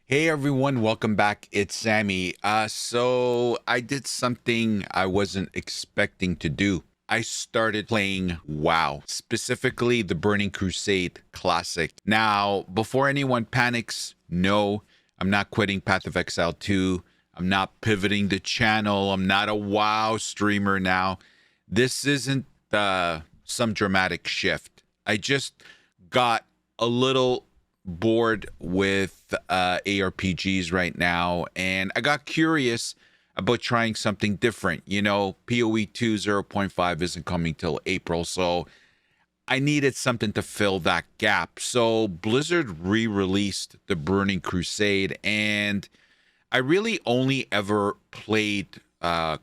Hey everyone, welcome back. It's Sammy. So I did something I wasn't expecting to do. I started playing WoW, specifically the Burning Crusade Classic. Now, before anyone panics, no, I'm not quitting Path of Exile 2. I'm not pivoting the channel. I'm not a WoW streamer now. This isn't some dramatic shift. I just got a little bored with ARPGs right now, and I got curious about trying something different. You know, POE 2 0.5 isn't coming till April, so I needed something to fill that gap. So Blizzard re-released the Burning Crusade, and I really only ever played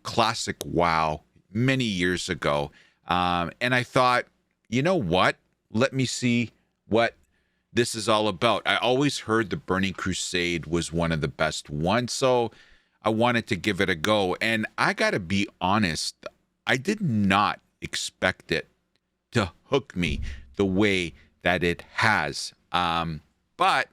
classic WoW many years ago. And I thought, you know what? Let me see what this is all about. I always heard the Burning Crusade was one of the best ones, so I wanted to give it a go. And I gotta be honest, I did not expect it to hook me the way that it has. But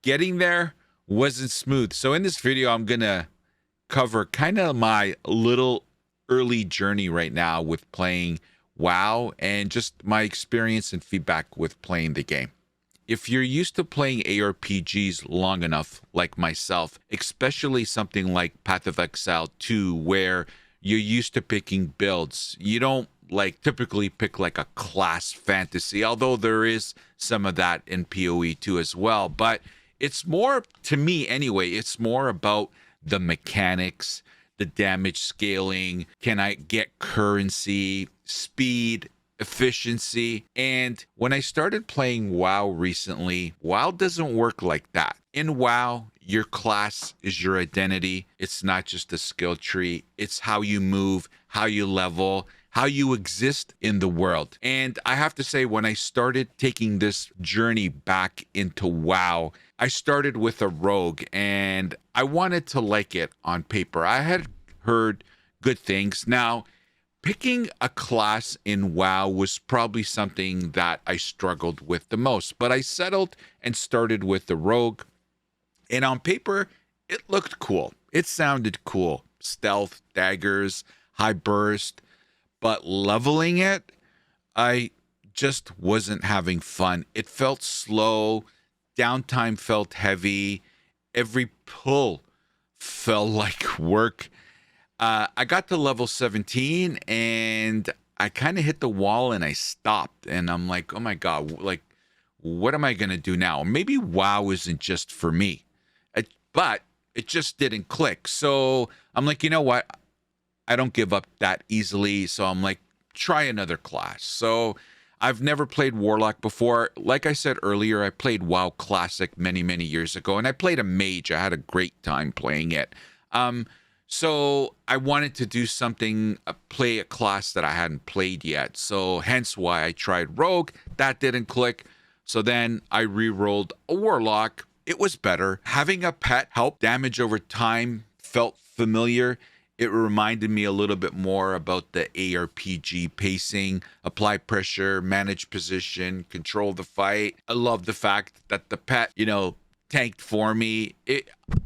getting there wasn't smooth. So in this video, I'm gonna cover kind of my little early journey right now with playing WoW and just my experience and feedback with playing the game. If you're used to playing ARPGs long enough, like myself, especially something like Path of Exile 2, where you're used to picking builds, you don't like typically pick like a class fantasy, although there is some of that in PoE 2 as well. But it's more, to me anyway, it's more about the mechanics, the damage scaling. Can I get currency, speed, efficiency? And when I started playing WoW recently, WoW doesn't work like that. In WoW, your class is your identity. It's not just a skill tree. It's how you move, how you level, how you exist in the world. And I have to say, when I started taking this journey back into WoW, I started with a rogue and I wanted to like it on paper. I had heard good things. Now, picking a class in WoW was probably something that I struggled with the most, but I settled and started with the rogue. And on paper, it looked cool. It sounded cool. Stealth, daggers, high burst. But leveling it, I just wasn't having fun. It felt slow. Downtime felt heavy. Every pull felt like work. I got to level 17 and I kind of hit the wall and I stopped. And I'm like, oh my God, like, what am I going to do now? Maybe WoW isn't just for me. But it just didn't click. So I'm like, you know what? I don't give up that easily. So I'm like, try another class. So I've never played Warlock before. Like I said earlier, I played WoW Classic many, many years ago. And I played a mage. I had a great time playing it. So I wanted to do something, play a class that I hadn't played yet. So hence why I tried Rogue. That didn't click. So then I re-rolled a Warlock. It was better. Having a pet help damage over time felt familiar. It reminded me a little bit more about the ARPG pacing, apply pressure, manage position, control the fight. I love the fact that the pet, tanked for me.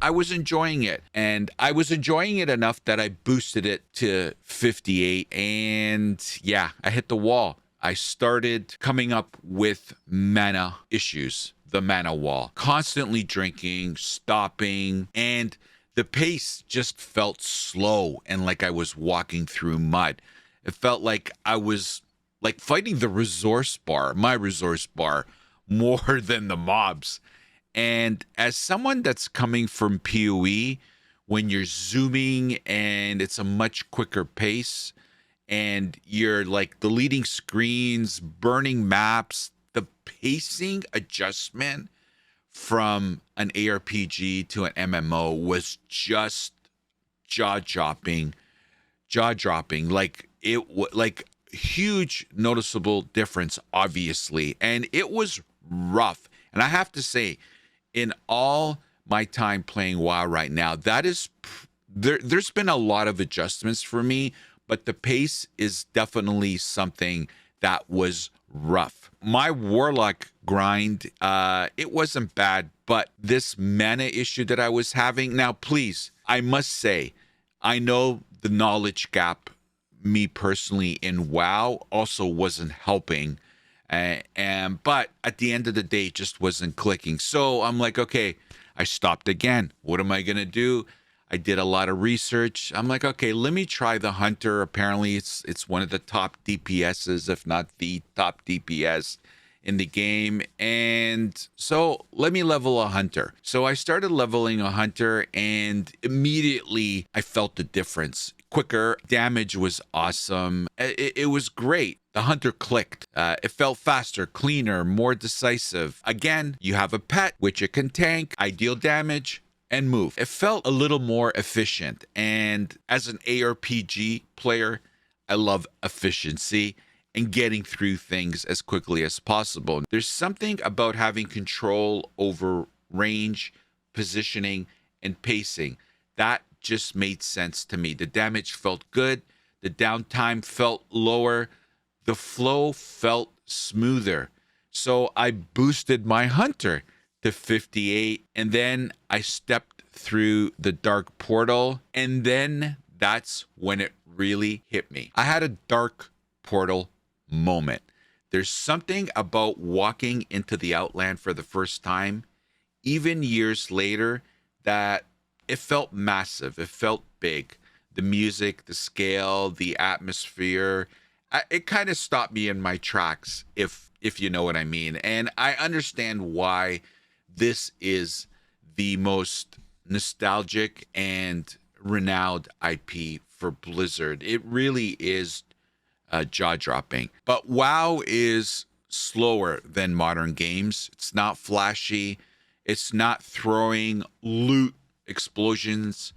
I was enjoying it, and I was enjoying it enough that I boosted it to 58, and yeah, I hit the wall. I started coming up with mana issues, the mana wall, constantly drinking, stopping, and the pace just felt slow and like I was walking through mud. It felt like I was like fighting the resource bar, my resource bar, more than the mobs. And as someone that's coming from PoE, when you're zooming and it's a much quicker pace and you're like deleting screens, burning maps, the pacing adjustment from an ARPG to an MMO was just jaw-dropping. Like like huge noticeable difference, obviously. And it was rough. And I have to say, in all my time playing WoW right now, there's been a lot of adjustments for me, but the pace is definitely something that was rough. My Warlock grind, it wasn't bad, but this mana issue that I was having, now please, I must say, I know the knowledge gap, me personally in WoW, also wasn't helping. But at the end of the day, it just wasn't clicking. So I'm like, okay, I stopped again. What am I going to do? I did a lot of research. I'm like, okay, let me try the Hunter. Apparently, it's one of the top DPSs, if not the top DPS in the game. And so let me level a Hunter. So I started leveling a Hunter, and immediately I felt the difference. Quicker, damage was awesome. It was great. The Hunter clicked. It felt faster, cleaner, more decisive. Again, you have a pet, which it can tank, ideal damage, and move. It felt a little more efficient. And as an ARPG player, I love efficiency and getting through things as quickly as possible. There's something about having control over range, positioning, and pacing that just made sense to me. The damage felt good. The downtime felt lower. The flow felt smoother. So I boosted my Hunter to 58, and then I stepped through the dark portal, and then that's when it really hit me. I had a dark portal moment. There's something about walking into the Outland for the first time, even years later, that it felt massive. It felt big. The music, the scale, the atmosphere, it kind of stopped me in my tracks, if you know what I mean. And I understand why this is the most nostalgic and renowned IP for Blizzard. It really is jaw-dropping. But WoW is slower than modern games. It's not flashy. It's not throwing loot explosions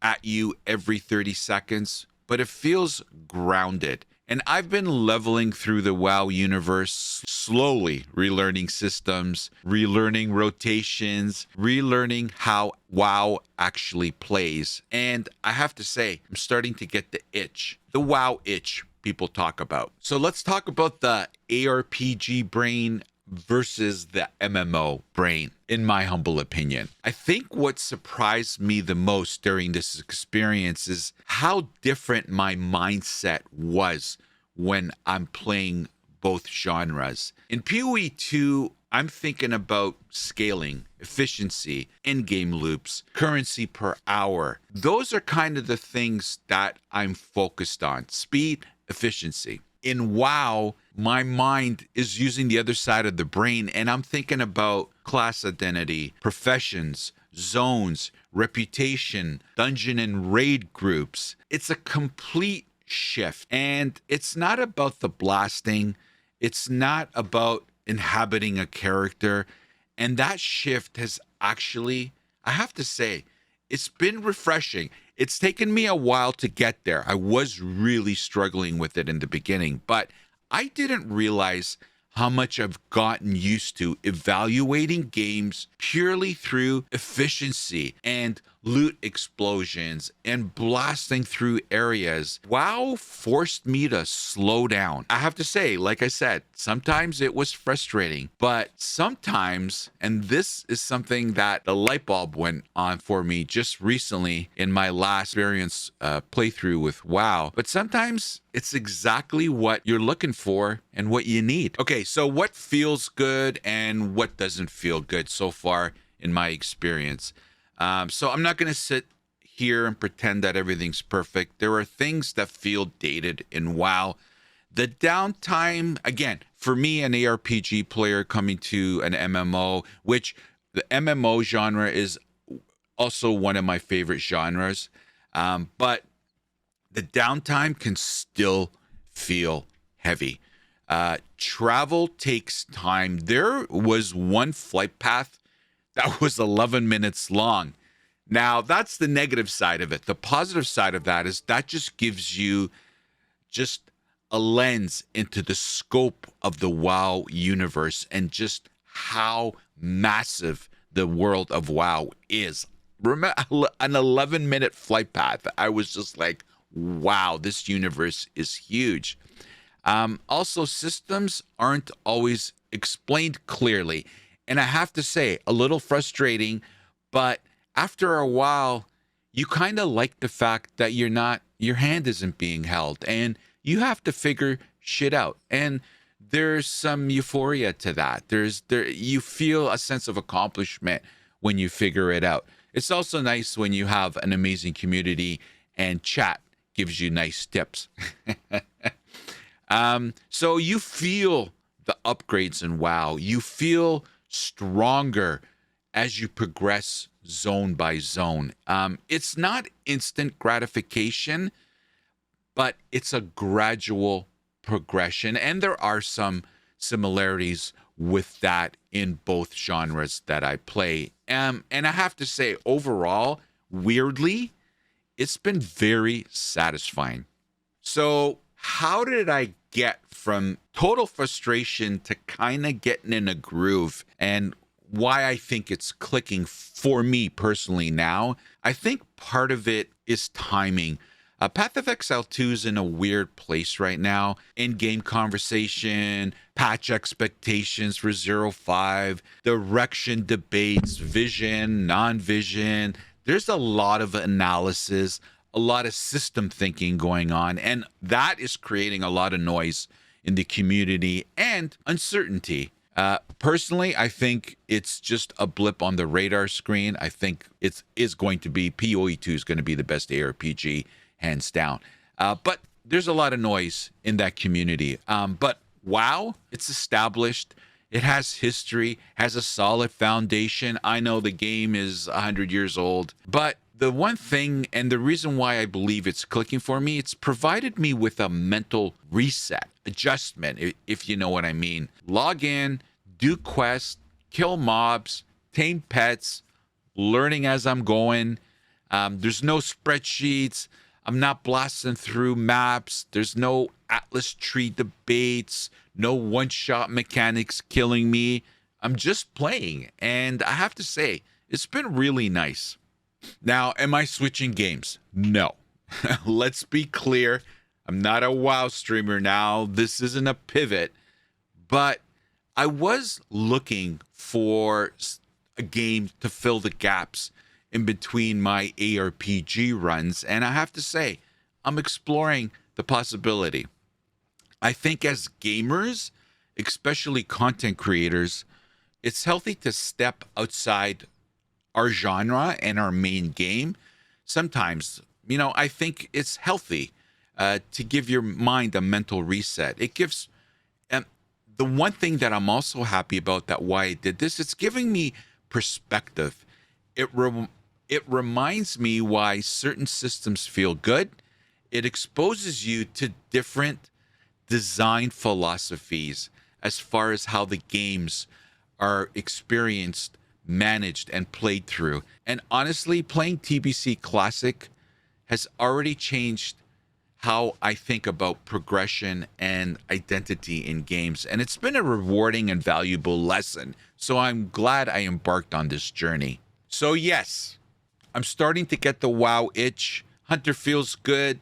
at you every 30 seconds, but it feels grounded. And I've been leveling through the WoW universe, slowly relearning systems, relearning rotations, relearning how WoW actually plays. And I have to say, I'm starting to get the itch, the WoW itch people talk about. So let's talk about the ARPG brain versus the MMO brain, in my humble opinion. I think what surprised me the most during this experience is how different my mindset was when I'm playing both genres. In POE 2, I'm thinking about scaling, efficiency, in-game loops, currency per hour. Those are kind of the things that I'm focused on. Speed, efficiency. In WoW, my mind is using the other side of the brain, and I'm thinking about class identity, professions, zones, reputation, dungeon and raid groups. It's a complete shift, and it's not about the blasting. It's not about inhabiting a character. And that shift has actually, I have to say, it's been refreshing. It's taken me a while to get there. I was really struggling with it in the beginning, but I didn't realize how much I've gotten used to evaluating games purely through efficiency and loot explosions and blasting through areas. WoW forced me to slow down. I have to say, like I said, sometimes it was frustrating, but sometimes, and this is something that the light bulb went on for me just recently in my last experience playthrough with WoW, but sometimes it's exactly what you're looking for and what you need. Okay, so what feels good and what doesn't feel good so far in my experience? So I'm not going to sit here and pretend that everything's perfect. There are things that feel dated in WoW. The downtime, again, for me, an ARPG player coming to an MMO, which the MMO genre is also one of my favorite genres, but the downtime can still feel heavy. Travel takes time. There was one flight path that was 11 minutes long. Now, that's the negative side of it. The positive side of that is that just gives you just a lens into the scope of the WoW universe and just how massive the world of WoW is. Remember, an 11-minute flight path, I was just like, wow, this universe is huge. Also, systems aren't always explained clearly. And I have to say, a little frustrating, but after a while, you kind of like the fact that your hand isn't being held and you have to figure shit out. And there's some euphoria to that. You feel a sense of accomplishment when you figure it out. It's also nice when you have an amazing community and chat gives you nice tips. So you feel the upgrades in WoW. You feel stronger as you progress zone by zone. It's not instant gratification, but it's a gradual progression. And there are some similarities with that in both genres that I play. And I have to say, overall, weirdly, it's been very satisfying. So how did I get from total frustration to kind of getting in a groove, and why I think it's clicking for me personally now? I think part of it is timing. Path of Exile 2 is in a weird place right now. In-game conversation, patch expectations for 0.5, direction debates, vision, non-vision. There's a lot of analysis, a lot of system thinking going on, and that is creating a lot of noise in the community and uncertainty. Personally, I think it's just a blip on the radar screen. I think it is going to be, POE 2 is going to be the best ARPG, hands down. But there's a lot of noise in that community. But WoW, it's established. It has history, has a solid foundation. I know the game is 100 years old, but the one thing and the reason why I believe it's clicking for me, it's provided me with a mental reset, adjustment, if you know what I mean. Log in, do quests, kill mobs, tame pets, learning as I'm going. There's no spreadsheets. I'm not blasting through maps. There's no Atlas tree debates, no one-shot mechanics killing me. I'm just playing, and I have to say, it's been really nice. Now, am I switching games? No. Let's be clear. I'm not a WoW streamer now. This isn't a pivot. But I was looking for a game to fill the gaps in between my ARPG runs. And I have to say, I'm exploring the possibility. I think as gamers, especially content creators, it's healthy to step outside our genre and our main game. Sometimes, I think it's healthy to give your mind a mental reset. It gives, the one thing that I'm also happy about that why I did this, it's giving me perspective. It reminds me why certain systems feel good. It exposes you to different design philosophies as far as how the games are experienced, managed, and played through. And honestly, playing TBC Classic has already changed how I think about progression and identity in games. And it's been a rewarding and valuable lesson. So I'm glad I embarked on this journey. So yes, I'm starting to get the WoW itch. Hunter feels good.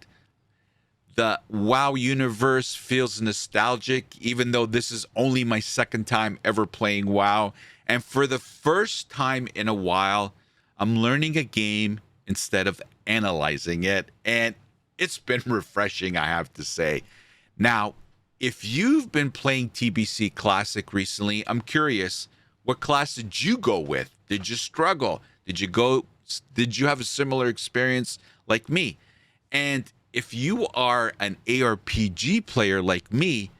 The WoW universe feels nostalgic, even though this is only my second time ever playing WoW. And for the first time in a while, I'm learning a game instead of analyzing it. And it's been refreshing, I have to say. Now, if you've been playing TBC Classic recently, I'm curious, what class did you go with? Did you struggle? Did you have a similar experience like me? And if you are an ARPG player like me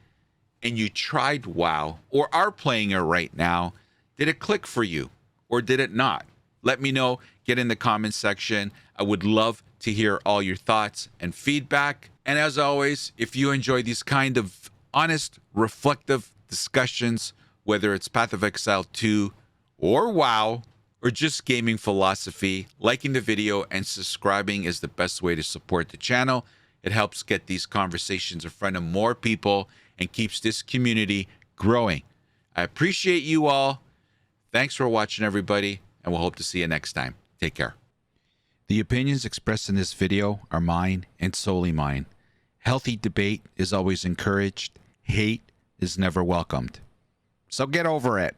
and you tried WoW or are playing it right now, did it click for you or did it not? Let me know. Get in the comments section. I would love to hear all your thoughts and feedback. And as always, if you enjoy these kind of honest, reflective discussions, whether it's Path of Exile 2 or WoW or just gaming philosophy, liking the video and subscribing is the best way to support the channel. It helps get these conversations in front of more people and keeps this community growing. I appreciate you all. Thanks for watching, everybody, and we'll hope to see you next time. Take care. The opinions expressed in this video are mine and solely mine. Healthy debate is always encouraged. Hate is never welcomed. So get over it.